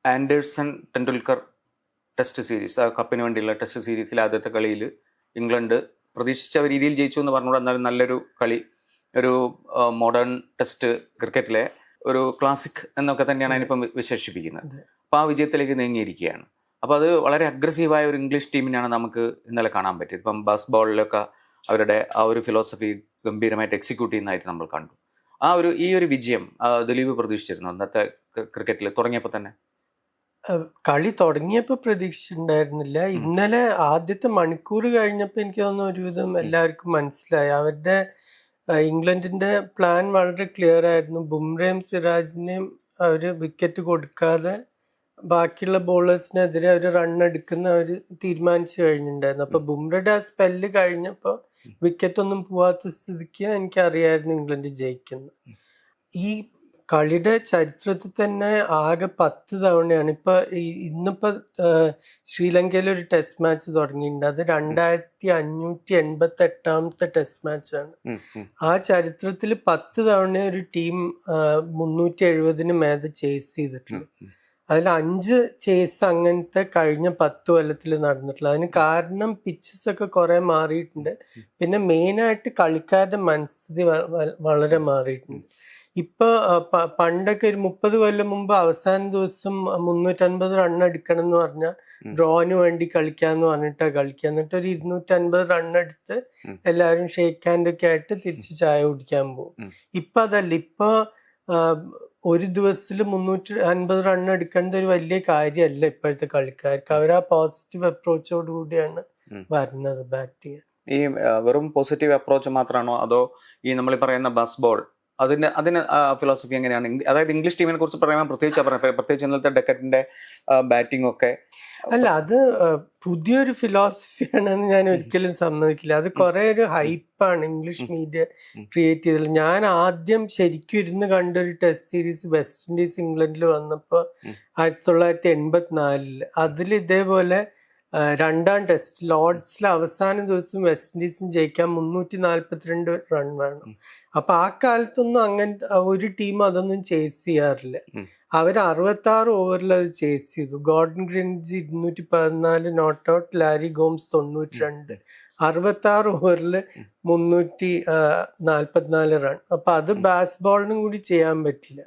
Anderson Tendulkar test series, ആ കപ്പിന് വേണ്ടിയുള്ള ടെസ്റ്റ് സീരീസിലെ ആദ്യത്തെ കളിയിൽ ഇംഗ്ലണ്ട് പ്രതീക്ഷിച്ച രീതിയിൽ ജയിച്ചു എന്ന് പറഞ്ഞുകൂടെ, എന്നാലും നല്ലൊരു കളി, ഒരു മോഡേൺ ടെസ്റ്റ് ക്രിക്കറ്റിലെ ഒരു ക്ലാസിക് എന്നൊക്കെ തന്നെയാണ് അതിനിപ്പം വിശേഷിപ്പിക്കുന്നത്. അപ്പോൾ ആ വിജയത്തിലേക്ക് നീങ്ങിയിരിക്കുകയാണ്. അപ്പോൾ അത് വളരെ അഗ്രസീവായ ഒരു ഇംഗ്ലീഷ് ടീമിനാണ് നമുക്ക് ഇന്നലെ കാണാൻ പറ്റിയത്. ഇപ്പം ബാസ് ബോളിലൊക്കെ അവരുടെ ആ ഒരു ഫിലോസഫി ഗംഭീരമായിട്ട് എക്സിക്യൂട്ട് ചെയ്യുന്നതായിട്ട് നമ്മൾ കണ്ടു. ഈ ഒരു വിജയം ദിലീപ് പ്രതീക്ഷിച്ചിരുന്നു അന്നത്തെ ക്രിക്കറ്റിൽ തുടങ്ങിയപ്പോൾ തന്നെ? കളി തുടങ്ങിയപ്പോൾ പ്രതീക്ഷിച്ചിട്ടുണ്ടായിരുന്നില്ല. ഇന്നലെ ആദ്യത്തെ മണിക്കൂർ കഴിഞ്ഞപ്പോൾ എനിക്ക് തോന്നുന്നു ഒരുവിധം എല്ലാവർക്കും മനസ്സിലായി. അവരുടെ ഇംഗ്ലണ്ടിന്റെ പ്ലാൻ വളരെ ക്ലിയർ ആയിരുന്നു. ബുംറയും സിറാജിനെയും അവർ വിക്കറ്റ് കൊടുക്കാതെ ബാക്കിയുള്ള ബോളേഴ്സിനെതിരെ അവർ റൺ എടുക്കുന്ന അവർ തീരുമാനിച്ചു കഴിഞ്ഞിട്ടുണ്ടായിരുന്നു. അപ്പൊ ബുംറയുടെ ആ സ്പെല്ല് കഴിഞ്ഞപ്പോൾ വിക്കറ്റ് ഒന്നും പോവാത്ത സ്ഥിതിക്ക് എനിക്കറിയായിരുന്നു ഇംഗ്ലണ്ട് ജയിക്കുന്നത്. ഈ കളിയുടെ ചരിത്രത്തിൽ തന്നെ ആകെ 10 തവണയാണ് ഇന്നിപ്പോ ശ്രീലങ്കയിൽ ഒരു ടെസ്റ്റ് മാച്ച് തുടങ്ങിയിട്ടുണ്ട്. അത് 2588ാമത്തെ ടെസ്റ്റ് മാച്ചാണ്. ആ ചരിത്രത്തിൽ 10 തവണ ഒരു ടീം 370 മേലെ ചേസ് ചെയ്തിട്ടുണ്ട്. അതിൽ 5 ചേസ് അങ്ങനത്തെ കഴിഞ്ഞ 10 കൊല്ലത്തിൽ നടന്നിട്ടുള്ളത്. അതിന് കാരണം പിച്ചസ് ഒക്കെ കുറെ മാറിയിട്ടുണ്ട്. പിന്നെ മെയിനായിട്ട് കളിക്കാരുടെ മനസ്ഥിതി വളരെ മാറിയിട്ടുണ്ട്. ഇപ്പൊ പണ്ടൊക്കെ ഒരു 30 കൊല്ലം മുമ്പ് അവസാന ദിവസം 350 റൺ എടുക്കണം എന്ന് പറഞ്ഞാൽ ഡ്രോന് വേണ്ടി കളിക്കാന്ന് പറഞ്ഞിട്ടാണ് കളിക്കുക. എന്നിട്ട് ഒരു 250 റൺ എടുത്ത് എല്ലാവരും ഷേക്ക് ഹാൻഡ് ഒക്കെ ആയിട്ട് തിരിച്ച് ചായ കുടിക്കാൻ പോകും. ഇപ്പൊ അതല്ല. ഇപ്പൊ ഒരു ദിവസത്തിൽ 350 റൺ എടുക്കേണ്ട ഒരു വലിയ കാര്യമല്ല ഇപ്പോഴത്തെ കളിക്കാർക്ക്. അവർ ആ പോസിറ്റീവ് അപ്രോച്ചോട് കൂടിയാണ് വരുന്നത് ബാറ്റ് ചെയ്യാൻ. ഈ വെറും പോസിറ്റീവ് അപ്രോച്ച് മാത്രമാണോ, അതോ ഈ നമ്മൾ പറയുന്ന ബസ് ബോൾ അതിന് ഫിലോസഫി എങ്ങനെയാണ്? അതായത് ഇംഗ്ലീഷ് ടീമിനെ കുറിച്ച് പറയുമ്പോൾ പ്രത്യേകിച്ച് ഇന്നത്തെ ഡെക്കറ്റിന്റെ ബാറ്റിംഗ് ഒക്കെ അല്ല, അത് പുതിയൊരു ഫിലോസഫിയാണെന്ന് ഞാൻ ഒരിക്കലും സമ്മതിക്കില്ല. അത് കുറെ ഒരു ഹൈപ്പാണ് ഇംഗ്ലീഷ് മീഡിയ ക്രിയേറ്റ് ചെയ്തത്. ഞാൻ ആദ്യം ശരിക്കും ഇരുന്ന് കണ്ടൊരു ടെസ്റ്റ് സീരീസ് വെസ്റ്റ് ഇൻഡീസ് ഇംഗ്ലണ്ടിൽ വന്നപ്പോൾ 1984 അതിൽ ഇതേപോലെ 2ാം ടെസ്റ്റ് ലോർഡ്സിലെ അവസാന ദിവസം വെസ്റ്റ് ഇൻഡീസും ജയിക്കാൻ 342 റൺ വേണം. അപ്പൊ ആ കാലത്തൊന്നും അങ്ങനത്തെ ഒരു ടീം അതൊന്നും ചേസ് ചെയ്യാറില്ല. അവർ 66 ഓവറിൽ അത് ചേസ് ചെയ്തു. Gordon Greenidge 214 not out, Larry Gomes 92, 66 ഓവറിൽ 344 റൺ. അപ്പൊ അത് ബാസ് ബോളിനും കൂടി ചെയ്യാൻ പറ്റില്ല.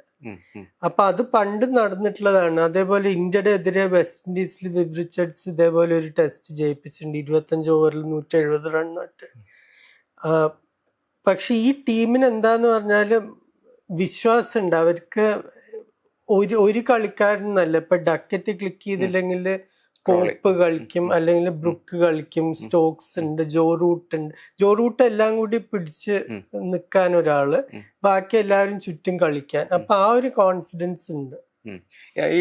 അപ്പൊ അത് പണ്ട് നടന്നിട്ടുള്ളതാണ്. അതേപോലെ ഇന്ത്യയുടെ എതിരെ വെസ്റ്റ് ഇൻഡീസിൽ വിവ് റിച്ചർഡ്സ് ഇതേപോലെ ഒരു ടെസ്റ്റ് ജയിപ്പിച്ചിട്ടുണ്ട് 25 ഓവറിൽ 170 റൺ മറ്റ്. പക്ഷെ ഈ ടീമിന് എന്താന്ന് പറഞ്ഞാല് വിശ്വാസമുണ്ട്. അവർക്ക് ഒരു കളിക്കാരനല്ല. ഇപ്പൊ ഡക്കറ്റ് ക്ലിക്ക് ചെയ്തില്ലെങ്കിൽ കോപ്പ് കളിക്കും, അല്ലെങ്കിൽ ബ്രുക്ക് കളിക്കും, സ്റ്റോക്സ് ഉണ്ട്, ജോ റൂട്ട് എല്ലാം കൂടി പിടിച്ച് നിൽക്കാൻ ഒരാള്, ബാക്കി എല്ലാവരും ചുറ്റും കളിക്കാൻ. അപ്പൊ ആ ഒരു കോൺഫിഡൻസ് ഉണ്ട്. ഈ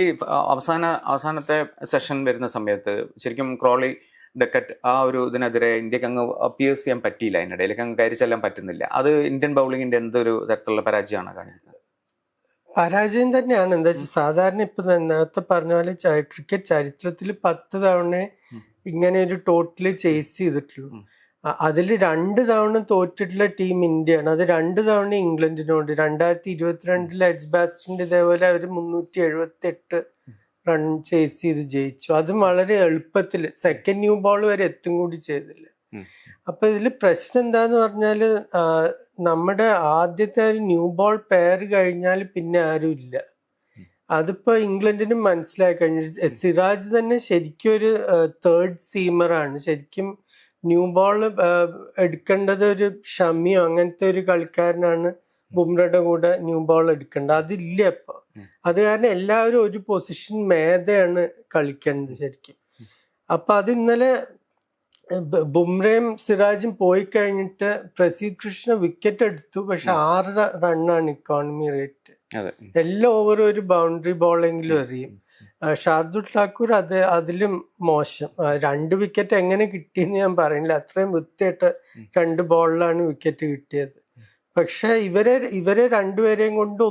അവസാനത്തെ സെഷൻ വരുന്ന സമയത്ത് ശരിക്കും ക്രോളി, ഡക്കറ്റ് ആ ഒരു ഇതിനെതിരെ ഇന്ത്യക്ക് അങ്ങ് അപ്പിയേഴ്സ് ചെയ്യാൻ പറ്റിയില്ല. അതിനിടയിലേക്ക് അങ്ങ് കയറി ചെല്ലാൻ പറ്റുന്നില്ല. അത് ഇന്ത്യൻ ബൗളിങ്ങിന്റെ എന്തൊരു തരത്തിലുള്ള പരാജയമാണ് കാണിക്കുന്നത്? പരാജയം തന്നെയാണ്. എന്താ വെച്ചാൽ സാധാരണ ഇപ്പൊ നേരത്തെ പറഞ്ഞ പോലെ ക്രിക്കറ്റ് ചരിത്രത്തിൽ 10 തവണ ഇങ്ങനെ ഒരു ടോട്ടല് ചേസ് ചെയ്തിട്ടുള്ളൂ. അതിൽ 2 തവണ തോറ്റിട്ടുള്ള ടീം ഇന്ത്യയാണ്. അത് 2 തവണ ഇംഗ്ലണ്ടിനോട്. 2022 എഡ്ജ്ബാസ്റ്ററിന്റെ ഇതേപോലെ അവർ 378 റൺ ചേസ് ചെയ്ത് ജയിച്ചു. അതും വളരെ എളുപ്പത്തിൽ. സെക്കൻഡ് ന്യൂ ബോൾ വരെ എത്തും കൂടി ചെയ്തില്ല. അപ്പൊ ഇതില് പ്രശ്നം എന്താന്ന് പറഞ്ഞാല് നമ്മുടെ ആദ്യത്തെ ഒരു ന്യൂ ബോൾ പെയർ കഴിഞ്ഞാൽ പിന്നെ ആരും ഇല്ല. അതിപ്പോ ഇംഗ്ലണ്ടിനും മനസ്സിലായി കഴിഞ്ഞു. സിറാജ് തന്നെ ശരിക്കും ഒരു തേർഡ് സീമറാണ്. ശരിക്കും ന്യൂ ബോൾ എടുക്കേണ്ടത് ഒരു ഷമിയോ അങ്ങനത്തെ ഒരു കളിക്കാരനാണ് ബുംറയുടെ കൂടെ ന്യൂ ബോൾ എടുക്കേണ്ടത്. അതില്ല ഇപ്പൊ. അത് കാരണം എല്ലാവരും ഒരു പൊസിഷൻ മേതെയാണ് കളിക്കേണ്ടത് ശരിക്കും. അപ്പൊ അത് ഇന്നലെ ബുംറയും സിറാജും പോയി കഴിഞ്ഞിട്ട് പ്രസീദ് കൃഷ്ണ വിക്കറ്റ് എടുത്തു. പക്ഷെ 6 റണ്ണാണ് ഇക്കോണമി റേറ്റ്. എല്ലാ ഓവറും ഒരു ബൗണ്ടറി ബോളെങ്കിലും എറിയും. ഷാർദുൽ ഠാക്കൂർ അതിലും മോശം. 2 വിക്കറ്റ് എങ്ങനെ കിട്ടിയെന്ന് ഞാൻ പറയുന്നില്ല. അത്രയും വൃത്തിയായിട്ട് 2 ബോളിലാണ് വിക്കറ്റ് കിട്ടിയത്. പക്ഷെ ഇവരെ രണ്ടുപേരെയും കൊണ്ട്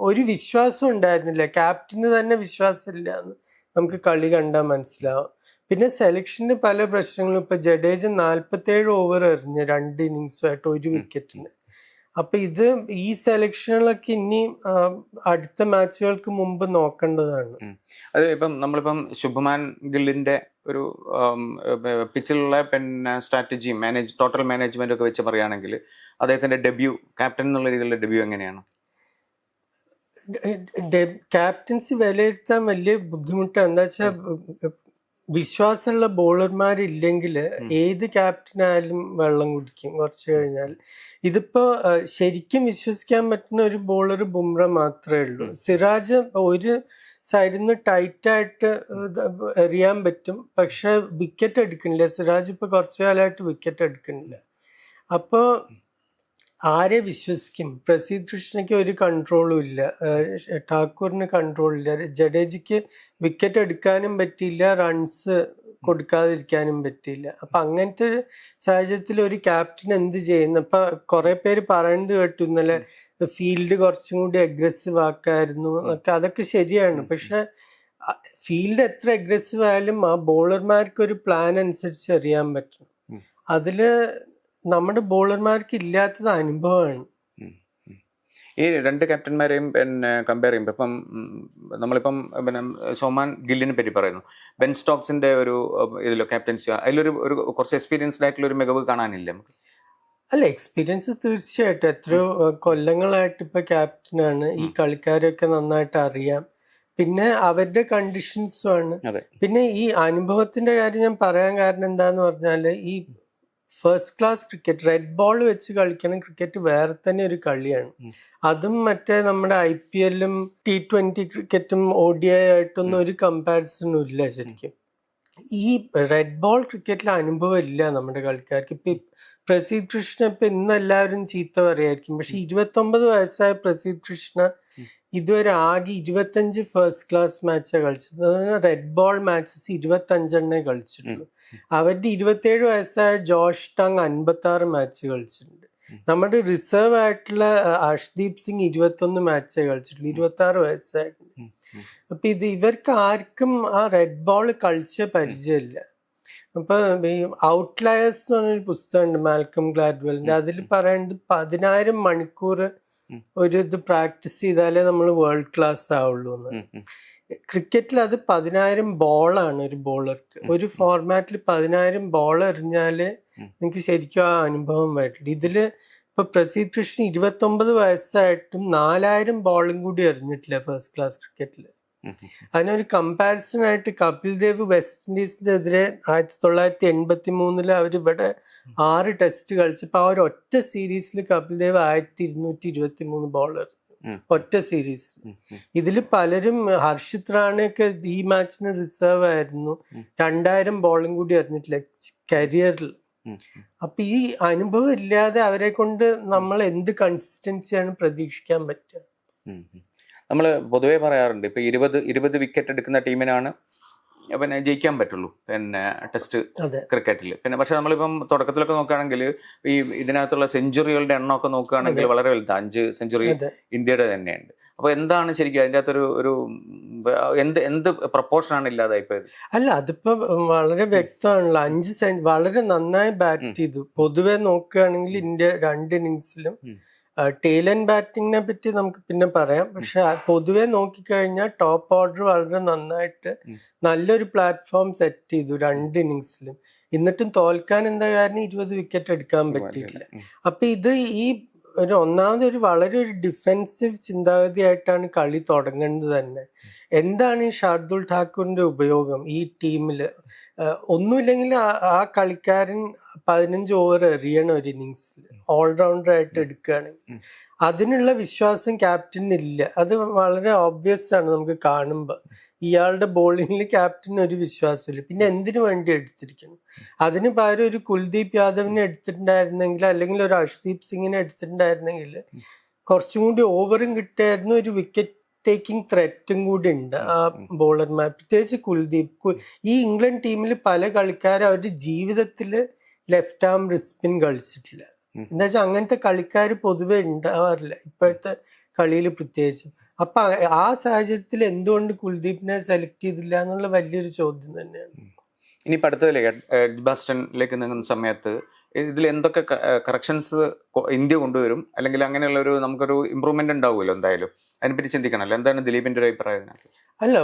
ഒരു വിശ്വാസം ഉണ്ടായിരുന്നില്ല. ക്യാപ്റ്റന് തന്നെ വിശ്വാസമില്ല എന്ന് നമുക്ക് കളി കണ്ടാൽ മനസ്സിലാവും. പിന്നെ സെലക്ഷന് പല പ്രശ്നങ്ങളും. ഇപ്പൊ ജഡേജ 47 ഓവർ എറിഞ്ഞ് 2 ഇന്നിങ്സുമായിട്ട് 1 വിക്കറ്റിന്. അപ്പൊ ഇത് ഈ സെലക്ഷനുകളൊക്കെ ഇനി അടുത്ത മാച്ചുകൾക്ക് മുമ്പ് നോക്കേണ്ടതാണ്. അത് ഇപ്പം നമ്മളിപ്പം ശുഭ്മാൻ ഗില്ലിന്റെ ഒരു പിച്ചിലുള്ള പിന്നെ സ്ട്രാറ്റജി ടോട്ടൽ മാനേജ്മെന്റ് ഒക്കെ വെച്ച് പറയുകയാണെങ്കിൽ അദ്ദേഹത്തിന്റെ ഡെബ്യൂ ക്യാപ്റ്റൻ എന്നുള്ള രീതിയിലുള്ള ഡെബ്യൂ എങ്ങനെയാണ്? ക്യാപ്റ്റൻസി വിലയിരുത്താൻ വലിയ ബുദ്ധിമുട്ടാണ്. എന്താ വെച്ചാൽ വിശ്വാസമുള്ള ബോളർമാരില്ലെങ്കിൽ ഏത് ക്യാപ്റ്റനായാലും വെള്ളം കുടിക്കും കുറച്ച് കഴിഞ്ഞാൽ. ഇതിപ്പോ ശരിക്കും വിശ്വസിക്കാൻ പറ്റുന്ന ഒരു ബോളർ ബുംറ മാത്രമേ ഉള്ളൂ. സിറാജ് ഒരു സൈഡിൽ നിന്ന് ടൈറ്റായിട്ട് എറിയാൻ പറ്റും, പക്ഷെ വിക്കറ്റ് എടുക്കണില്ല. സിറാജ് ഇപ്പൊ കുറച്ചു കാലമായിട്ട് വിക്കറ്റ് എടുക്കണില്ല. അപ്പോ ആരെ വിശ്വസിക്കും? പ്രസീദ് കൃഷ്ണയ്ക്ക് ഒരു കൺട്രോളും ഇല്ല, ഠാക്കൂറിന് കൺട്രോൾ ഇല്ല, ജഡേജയ്ക്ക് വിക്കറ്റ് എടുക്കാനും പറ്റിയില്ല, റൺസ് കൊടുക്കാതിരിക്കാനും പറ്റിയില്ല. അപ്പൊ അങ്ങനത്തെ ഒരു സാഹചര്യത്തിൽ ഒരു ക്യാപ്റ്റൻ എന്ത് ചെയ്യുന്നു? ഇപ്പൊ കുറെ പേര് പറയുന്നത് കേട്ടു ഇന്നലെ, ഫീൽഡ് കുറച്ചും കൂടി അഗ്രസീവ് ആക്കായിരുന്നു ഒക്കെ. അതൊക്കെ ശരിയാണ്, പക്ഷെ ഫീൽഡ് എത്ര അഗ്രസീവ് ആയാലും ആ ബോളർമാർക്ക് ഒരു പ്ലാൻ അനുസരിച്ച് എറിയാൻ പറ്റും. അതില് നമ്മുടെ ബോളർമാർക്ക് ഇല്ലാത്തത് അനുഭവമാണ്. ഈ രണ്ട് ക്യാപ്റ്റന്മാരെയും പിന്നെ കമ്പയർ ചെയ്യുമ്പോൾ ഇപ്പം നമ്മളിപ്പം പിന്നെ ശുഭ്മാൻ ഗില്ലിനെ പറ്റി പറയുന്നു, ബെൻ സ്റ്റോക്സിന്റെ ഒരു ഇതിലോ ക്യാപ്റ്റൻസി അതിലൊരു കുറച്ച് എക്സ്പീരിയൻസ്ഡ് ആയിട്ടുള്ള ഒരു മികവ് കാണാനില്ല നമുക്ക്? അല്ല, എക്സ്പീരിയൻസ് തീർച്ചയായിട്ടും. എത്രയോ കൊല്ലങ്ങളായിട്ട് ഇപ്പൊ ക്യാപ്റ്റനാണ്. ഈ കളിക്കാരെയൊക്കെ നന്നായിട്ട് അറിയാം. പിന്നെ അവരുടെ കണ്ടീഷൻസും ആണ്. പിന്നെ ഈ അനുഭവത്തിന്റെ കാര്യം ഞാൻ പറയാൻ കാരണം എന്താന്ന് പറഞ്ഞാല്, ഈ first class cricket, red ball വെച്ച് കളിക്കുന്ന ക്രിക്കറ്റ് വേറെ തന്നെ ഒരു കളിയാണ്. അതും മറ്റേ നമ്മുടെ IPL-ഉം T20 ക്രിക്കറ്റും ODI ആയിട്ടൊന്നും ഒരു കമ്പാരിസണും ഇല്ല ശരിക്കും. ഈ റെഡ് ബോൾ ക്രിക്കറ്റിൽ അനുഭവം ഇല്ല നമ്മുടെ കളിക്കാർക്ക്. ഇപ്പൊ പ്രസീദ് കൃഷ്ണ ഇപ്പൊ ഇന്ന് എല്ലാവരും ചീത്ത പറയായിരിക്കും, പക്ഷെ 29 വയസ്സായ പ്രസീദ് കൃഷ്ണ ഇതുവരെ ആകെ 25 ഫസ്റ്റ് ക്ലാസ് മാച്ചാണ് കളിച്ചത്. Red ball matches 25 കളിച്ചിട്ടുള്ളൂ. അവരുടെ 27 വയസ്സായ ജോഷ് ടങ് 56 മാച്ച് കളിച്ചിട്ടുണ്ട്. നമ്മുടെ റിസർവ് ആയിട്ടുള്ള അർഷ്ദീപ് സിംഗ് 21 മാച്ചേ കളിച്ചിട്ടുള്ളൂ, 26 വയസ്സായിട്ടുണ്ട്. അപ്പൊ ഇവർക്ക് ആർക്കും ആ റെഡ് ബോൾ കളിച്ച പരിചയമില്ല. അപ്പൊ ഈ ഔട്ട്ലയേഴ്സ് എന്ന് പറഞ്ഞൊരു പുസ്തകമുണ്ട് മാൽക്കം ഗ്ലാഡ്വെലിന്റെ. അതിൽ പറയുന്നത് 10,000 മണിക്കൂർ ഒരു ഇത് പ്രാക്ടീസ് ചെയ്താലേ നമ്മൾ വേൾഡ് ക്ലാസ് ആവുള്ളൂ എന്ന്. ക്രിക്കറ്റിൽ അത് 10,000 ബോളാണ് ഒരു ബോളർക്ക്. ഒരു ഫോർമാറ്റിൽ 10,000 ബോൾ എറിഞ്ഞാല് നിങ്ങൾക്ക് ശരിക്കും ആ അനുഭവം വരില്ല. ഇതില് ഇപ്പൊ പ്രസീദ് കൃഷ്ണ 29 വയസ്സായിട്ടും 4,000 ബോളും കൂടി എറിഞ്ഞിട്ടില്ല ഫസ്റ്റ് ക്ലാസ് ക്രിക്കറ്റില്. അതിനൊരു കമ്പാരിസൺ ആയിട്ട് കപിൽ ദേവ് വെസ്റ്റ് ഇൻഡീസിന്റെ എതിരെ 1983 അവരിവിടെ 6 ടെസ്റ്റ് കളിച്ചപ്പോ ആ ഒരു ഒറ്റ സീരീസിൽ കപിൽ ദേവ് 1223 ബോൾ എറിഞ്ഞു, ഒറ്റ സീരീസ്. ഇതില് പലരും, ഹർഷിത് റാണയൊക്കെ ഈ മാച്ചിന് റിസർവ് ആയിരുന്നു, 2,000 ബോളും കൂടി എറിഞ്ഞിട്ടില്ല കരിയറിൽ. അപ്പൊ ഈ അനുഭവം ഇല്ലാതെ അവരെ കൊണ്ട് നമ്മൾ എന്ത് കൺസിസ്റ്റൻസിയാണ് പ്രതീക്ഷിക്കാൻ പറ്റുക? നമ്മൾ പൊതുവേ പറയാറുണ്ട്, ഇപ്പൊ 20 വിക്കറ്റ് എടുക്കുന്ന ടീമിനാണ് പിന്നെ ജയിക്കാൻ പറ്റുള്ളൂ പിന്നെ ടെസ്റ്റ് ക്രിക്കറ്റിൽ. പിന്നെ പക്ഷെ നമ്മളിപ്പം തുടക്കത്തിലൊക്കെ നോക്കുകയാണെങ്കിൽ ഈ ഇതിനകത്തുള്ള സെഞ്ചുറികളുടെ എണ്ണമൊക്കെ നോക്കുകയാണെങ്കിൽ വളരെ വലുത്, 5 സെഞ്ചുറി ഇന്ത്യയുടെ തന്നെയുണ്ട്. അപ്പൊ എന്താണ് ശരിക്കും അതിൻ്റെ അകത്തൊരു എന്ത് പ്രപ്പോർഷനാണ് ഇല്ലാതായിപ്പോയത്? അല്ല, അതിപ്പോ വളരെ വ്യക്തമാണല്ലോ. 5 വളരെ നന്നായി ബാറ്റ് ചെയ്തു. പൊതുവെ നോക്കുകയാണെങ്കിൽ ഇന്ത്യ 2 ഇന്നിങ്സിലും ടെയിൽ ആൻഡ് ബാറ്റിങ്ങിനെ പറ്റി നമുക്ക് പിന്നെ പറയാം. പക്ഷെ പൊതുവെ നോക്കിക്കഴിഞ്ഞാൽ ടോപ്പ് ഓർഡർ വളരെ നന്നായിട്ട് നല്ലൊരു പ്ലാറ്റ്ഫോം സെറ്റ് ചെയ്തു 2 ഇന്നിങ്സിലും. എന്നിട്ടും തോൽക്കാൻ എന്താ കാരണം? 20 വിക്കറ്റ് എടുക്കാൻ പറ്റിയിട്ടില്ല. അപ്പൊ ഇത് ഈ ഒന്നാമത് വളരെ ഒരു ഡിഫെൻസീവ് ചിന്താഗതിയായിട്ടാണ് കളി തുടങ്ങേണ്ടത് തന്നെ. എന്താണ് ഈ ഷാർദുൽ ഠാക്കൂറിന്റെ ഉപയോഗം ഈ ടീമില്? ഒന്നുമില്ലെങ്കിൽ ആ കളിക്കാരൻ 15 ഓവർ എറിയണം ഒരു ഇന്നിങ്സിൽ, ഓൾറൗണ്ടർ ആയിട്ട് എടുക്കുകയാണെങ്കിൽ. അതിനുള്ള വിശ്വാസം ക്യാപ്റ്റനില്ല. അത് വളരെ ഓബ്വിയസ് ആണ് നമുക്ക് കാണുമ്പോൾ. ഇയാളുടെ ബോളിങ്ങിൽ ക്യാപ്റ്റന് ഒരു വിശ്വാസമില്ല. പിന്നെ എന്തിനു വേണ്ടി എടുത്തിരിക്കുന്നു? അതിന് പകരം ഒരു കുൽദീപ് യാദവിനെ എടുത്തിട്ടുണ്ടായിരുന്നെങ്കിൽ, അല്ലെങ്കിൽ ഒരു അർഷ്ദീപ് സിംഗിനെ എടുത്തിട്ടുണ്ടായിരുന്നെങ്കിൽ കുറച്ചും കൂടി ഓവറും കിട്ടായിരുന്നു, ഒരു വിക്കറ്റ് ടേക്കിംഗ് ത്രെറ്റും കൂടി ഉണ്ട് ആ ബോളർമാർ, പ്രത്യേകിച്ച് കുൽദീപ്. ഈ ഇംഗ്ലണ്ട് ടീമിൽ പല കളിക്കാരും അവരുടെ ജീവിതത്തിൽ ലെഫ്റ്റ് ആം റിസ്പിൻ കളിച്ചിട്ടില്ല. എന്താ വെച്ചാൽ അങ്ങനത്തെ കളിക്കാർ പൊതുവെ ഉണ്ടാവാറില്ല ഇപ്പോഴത്തെ കളിയിൽ പ്രത്യേകിച്ചും. അപ്പൊ ആ സാഹചര്യത്തിൽ എന്തുകൊണ്ട് കുൽദീപിനെ സെലക്ട് ചെയ്തില്ല എന്നുള്ള വലിയൊരു ചോദ്യം തന്നെയാണ്. ഇനി അടുത്തതിലേക്ക് എഡ്ജ്ബാസ്റ്റനിലേക്ക് നീങ്ങുന്ന സമയത്ത് ഇതിൽ എന്തൊക്കെ കറക്ഷൻസ് ഇന്ത്യ കൊണ്ടുവരും, അല്ലെങ്കിൽ അങ്ങനെയുള്ള ഒരു നമുക്കൊരു ഇമ്പ്രൂവ്മെന്റ് ഉണ്ടാവുമല്ലോ എന്തായാലും, അതിനെപ്പറ്റി ചിന്തിക്കണമല്ലോ. എന്താണ് ദിലീപിന്റെ ഒരു അഭിപ്രായം ഇതിനകത്ത്? അല്ല,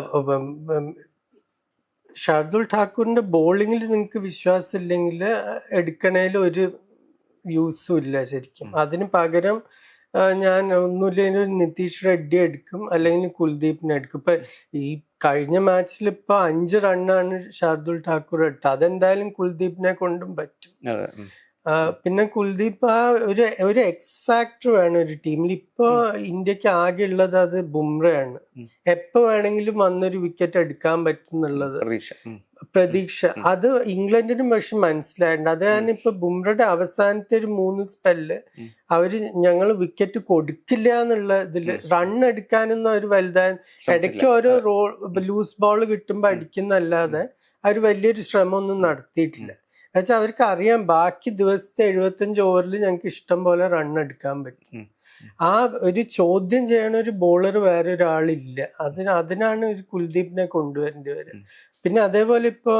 ഷാർദുൽ ഠാക്കൂറിന്റെ ബോളിങ്ങിൽ നിങ്ങൾക്ക് വിശ്വാസം ഇല്ലെങ്കിൽ എടുക്കണേൽ ഒരു യൂസും ഇല്ല ശരിക്കും. അതിന് പകരം ഞാൻ ഒന്നുമില്ലെങ്കിൽ നിതീഷ് റെഡ്ഡി എടുക്കും, അല്ലെങ്കിൽ കുൽദീപിനെ എടുക്കും. ഇപ്പൊ ഈ കഴിഞ്ഞ മാച്ചിൽ ഇപ്പൊ 5 റണ്ണാണ് ഷാർദുൽ ഠാക്കൂർ എടുത്തത്. അതെന്തായാലും കുൽദീപിനെ കൊണ്ടും പറ്റും. പിന്നെ കുൽദീപ് ഒരു എക്സ് ഫാക്ടർ വേണം ഒരു ടീമിൽ. ഇപ്പൊ ഇന്ത്യക്ക് ആകെ ഉള്ളത് അത് ബുംറയാണ്. എപ്പോ വേണമെങ്കിലും വന്നൊരു വിക്കറ്റ് എടുക്കാൻ പറ്റുന്നുള്ളത് പ്രതീക്ഷ. അത് ഇംഗ്ലണ്ടിനും പക്ഷെ മനസ്സിലായിട്ടുണ്ട്. അത് കാരണം ഇപ്പൊ ബുംറയുടെ അവസാനത്തെ ഒരു 3 സ്പെല്ല് അവര് ഞങ്ങൾ വിക്കറ്റ് കൊടുക്കില്ല എന്നുള്ള ഇതില് റൺ എടുക്കാനൊന്നും അവർ വലുതായ, ഇടയ്ക്ക് ഓരോ ലൂസ് ബോൾ കിട്ടുമ്പോ അടിക്കുന്നല്ലാതെ അവർ വലിയൊരു ശ്രമമൊന്നും നടത്തിയിട്ടില്ല. എന്നുവെച്ചാൽ അവർക്ക് അറിയാം ബാക്കി ദിവസത്തെ 75 ഓവറിൽ ഞങ്ങൾക്ക് ഇഷ്ടം പോലെ റൺ എടുക്കാൻ പറ്റും. ആ ഒരു ചോദ്യം ചെയ്യണ ഒരു ബോളർ വേറെ ഒരാളില്ല. അതിനാണ് ഒരു കുൽദീപിനെ കൊണ്ടുവരേണ്ടി വരിക. പിന്നെ അതേപോലെ ഇപ്പൊ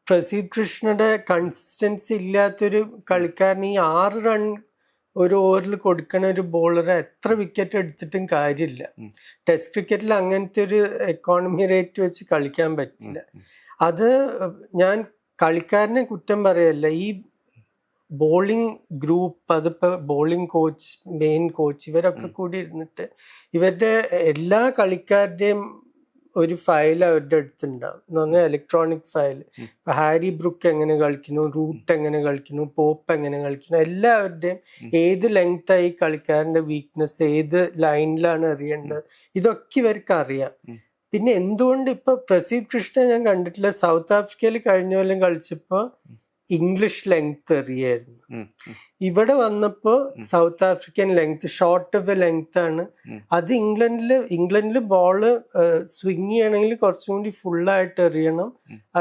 പ്രസീദ് കൃഷ്ണയുടെ കൺസിസ്റ്റൻസി ഇല്ലാത്തൊരു കളിക്കാരന് ഈ 6 റൺ ഒരു ഓവറിൽ കൊടുക്കണ ഒരു ബോളറെ എത്ര വിക്കറ്റ് എടുത്തിട്ടും കാര്യമില്ല. ടെസ്റ്റ് ക്രിക്കറ്റിൽ അങ്ങനത്തെ ഒരു എക്കോണമി റേറ്റ് വെച്ച് കളിക്കാൻ പറ്റില്ല. അത് ഞാൻ കളിക്കാരനെ കുറ്റം പറയല്ല, ഈ ബോളിംഗ് ഗ്രൂപ്പ്, അതിപ്പോ ബോളിംഗ് കോച്ച്, മെയിൻ കോച്ച്, ഇവരൊക്കെ കൂടി ഇരുന്നിട്ട് ഇവരുടെ എല്ലാ കളിക്കാരുടെയും ഒരു ഫയൽ അവരുടെ അടുത്തുണ്ടാവും എന്ന് പറഞ്ഞാൽ ഇലക്ട്രോണിക് ഫയൽ. ഇപ്പൊ ഹാരി ബ്രൂക്ക് എങ്ങനെ കളിക്കുന്നു, റൂട്ട് എങ്ങനെ കളിക്കുന്നു, പോപ്പ് എങ്ങനെ കളിക്കുന്നു, എല്ലാവരുടെയും ഏത് ലെങ്ത് ആയി കളിക്കാരന്റെ വീക്ക്നെസ്, ഏത് ലൈനിലാണ് എറിയേണ്ടത്, ഇതൊക്കെ ഇവർക്ക് അറിയാം. പിന്നെ എന്തുകൊണ്ട് ഇപ്പൊ പ്രസീദ് കൃഷ്ണ ഞാൻ കണ്ടിട്ടില്ല. സൗത്ത് ആഫ്രിക്കയിൽ കഴിഞ്ഞ കൊല്ലം കളിച്ചപ്പോ ഇംഗ്ലീഷ് ലെങ്ത് എറിയായിരുന്നു. ഇവിടെ വന്നപ്പോ south African length, short of length ആണ്. അത് ഇംഗ്ലണ്ടില് ബോള് സ്വിങ് ചെയ്യണമെങ്കിൽ കുറച്ചും കൂടി ഫുള്ളായിട്ട് എറിയണം.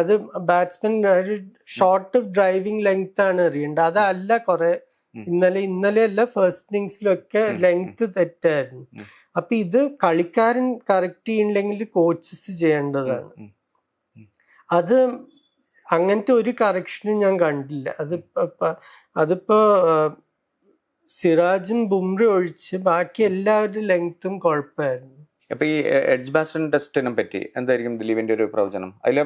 അത് ബാറ്റ്സ്മാൻ ഒരു ഷോർട്ട് ഓഫ് ഡ്രൈവിംഗ് ലെങ്ത് ആണ് എറിയേണ്ടത്. അതല്ല കുറെ ഇന്നലെ അല്ല ഫസ്റ്റ് ഇന്നിങ്സിലൊക്കെ ലെങ്ത് തെറ്റായിരുന്നു. അപ്പൊ ഇത് കളിക്കാരൻ കറക്റ്റ് ചെയ്യണമെങ്കിൽ കോച്ചസ് ചെയ്യേണ്ടതാണ്. അത് അങ്ങനത്തെ ഒരു കറക്ഷനും ഞാൻ കണ്ടില്ല. അതിപ്പോ സിറാജും ബുംറ ഒഴിച്ച് ബാക്കി എല്ലാവരുടെ ലെങ്ത്തും കുഴപ്പമായിരുന്നു. അപ്പൊ ഈ എഡ്ജ് ബാസ്റ്റൺ ടെസ്റ്റിനെ പറ്റി എന്തായിരിക്കും ദിലീപിന്റെ ഒരു പ്രവചനം? അതിലെ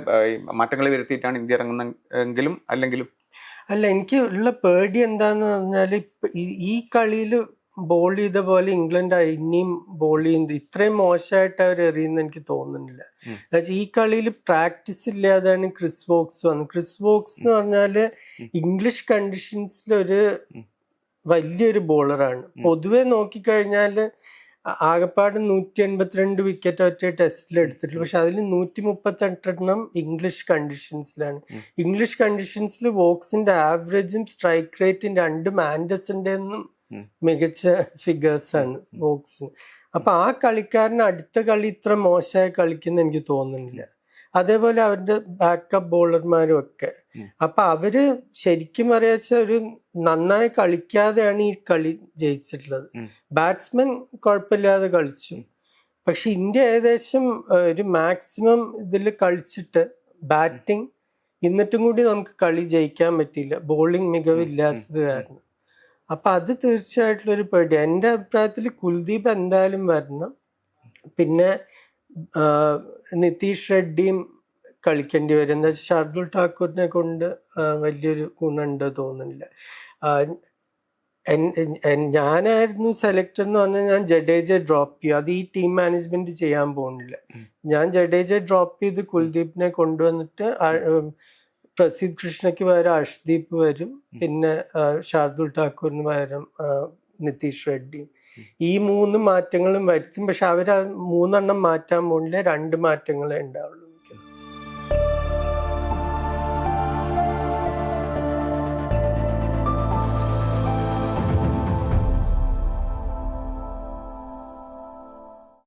മാറ്റങ്ങൾ വരുത്തിയിട്ടാണ് ഇന്ത്യ ഇറങ്ങുന്നെങ്കിലും അല്ലെങ്കിലും? അല്ല, എനിക്ക് ഉള്ള പേടി എന്താന്ന് പറഞ്ഞാൽ ഈ കളിയിൽ ബോൾ ചെയ്ത പോലെ ഇംഗ്ലണ്ട് ഇനിയും ബോൾ ചെയ്യുന്നത് ഇത്രയും മോശമായിട്ട് അവർ എറിയുന്ന എനിക്ക് തോന്നുന്നില്ല. എന്നുവെച്ചാൽ ഈ കളിയിൽ പ്രാക്ടീസ് ഇല്ലാതാണ് ക്രിസ് വോക്സ് വന്നത്. ക്രിസ് വോക്സ് എന്ന് പറഞ്ഞാല് ഇംഗ്ലീഷ് കണ്ടീഷൻസിൽ ഒരു വലിയൊരു ബോളറാണ്. പൊതുവെ നോക്കിക്കഴിഞ്ഞാല് ആകെപ്പാട് 182 വിക്കറ്റ് ഒറ്റ ടെസ്റ്റിൽ എടുത്തിട്ടുള്ളൂ. പക്ഷെ അതിൽ 138 ഇംഗ്ലീഷ് കണ്ടീഷൻസിലാണ്. ഇംഗ്ലീഷ് കണ്ടീഷൻസിൽ വോക്സിന്റെ ആവറേജും സ്ട്രൈക്ക് റേറ്റും 2 മാൻഡസിന്റെ മികച്ച ഫിഗേഴ്സ് ആണ് വോക്സിന്. അപ്പൊ ആ കളിക്കാരന് അടുത്ത കളി ഇത്ര മോശമായി കളിക്കുന്ന എനിക്ക് തോന്നുന്നില്ല. അതേപോലെ അവരുടെ ബാക്കപ്പ് ബോളർമാരും ഒക്കെ. അപ്പൊ അവര് ശരിക്കും പറയാച്ച ഒരു നന്നായി കളിക്കാതെയാണ് ഈ കളി ജയിച്ചിട്ടുള്ളത്. ബാറ്റ്സ്മാൻ കുഴപ്പമില്ലാതെ കളിച്ചു. പക്ഷെ ഇന്ത്യ ഏകദേശം ഒരു മാക്സിമം ഇതിൽ കളിച്ചിട്ട് ബാറ്റിംഗ്, എന്നിട്ടും കൂടി നമുക്ക് കളി ജയിക്കാൻ പറ്റിയില്ല, ബോളിംഗ് മികവില്ലാത്തത് കാരണം. അപ്പൊ അത് തീർച്ചയായിട്ടും ഒരു പേടി. എൻ്റെ അഭിപ്രായത്തിൽ കുൽദീപ് എന്തായാലും വരണം. പിന്നെ നിതീഷ് റെഡ്ഡിയും കളിക്കേണ്ടി വരും. എന്താ വെച്ചാൽ ഷാർദുൽ ഠാക്കൂറിനെ കൊണ്ട് വലിയൊരു ഗുണമുണ്ട് തോന്നുന്നില്ല. ഞാനായിരുന്നു സെലക്ടർ എന്ന് പറഞ്ഞാൽ ഞാൻ ജഡേജ ഡ്രോപ്പ് ചെയ്യും. അത് ഈ ടീം മാനേജ്മെന്റ് ചെയ്യാൻ പോകുന്നില്ല. ഞാൻ ജഡേജ ഡ്രോപ്പ് ചെയ്ത് കുൽദീപിനെ കൊണ്ടുവന്നിട്ട് പ്രസീദ് കൃഷ്ണയ്ക്ക് പകരം അർഷ്ദീപ് വരും. പിന്നെ ഷാർദുൽ ഠാക്കൂറിന് പകരം നിതീഷ് റെഡ്ഡി. ഈ 3 മാറ്റങ്ങളും വരുത്തും. പക്ഷെ അവർ 3 മാറ്റാൻ പോകുന്നില്ല, 2 മാറ്റങ്ങളേ ഉണ്ടാവുള്ളൂ.